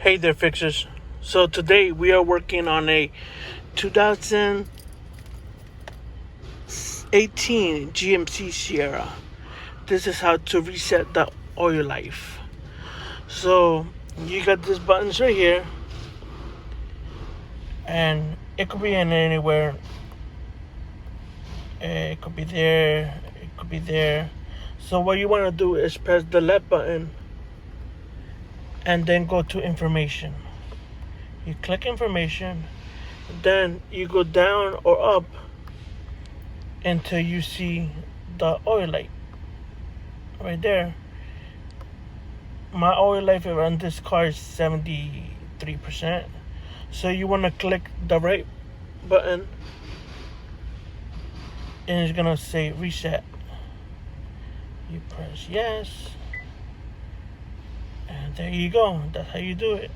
Hey there, fixers. So today we are working on a 2018 GMC Sierra. This is how to reset the oil life. So you got these buttons right here, and it could be in anywhere. It could be there. It could be there. So what you want to do is press the left button and then go to information. You click information, then you go down or up until you see the oil light right there. My oil life on this car is 73%. So you want to click the right button and it's gonna say reset. You press yes, and there you go. That's how you do it.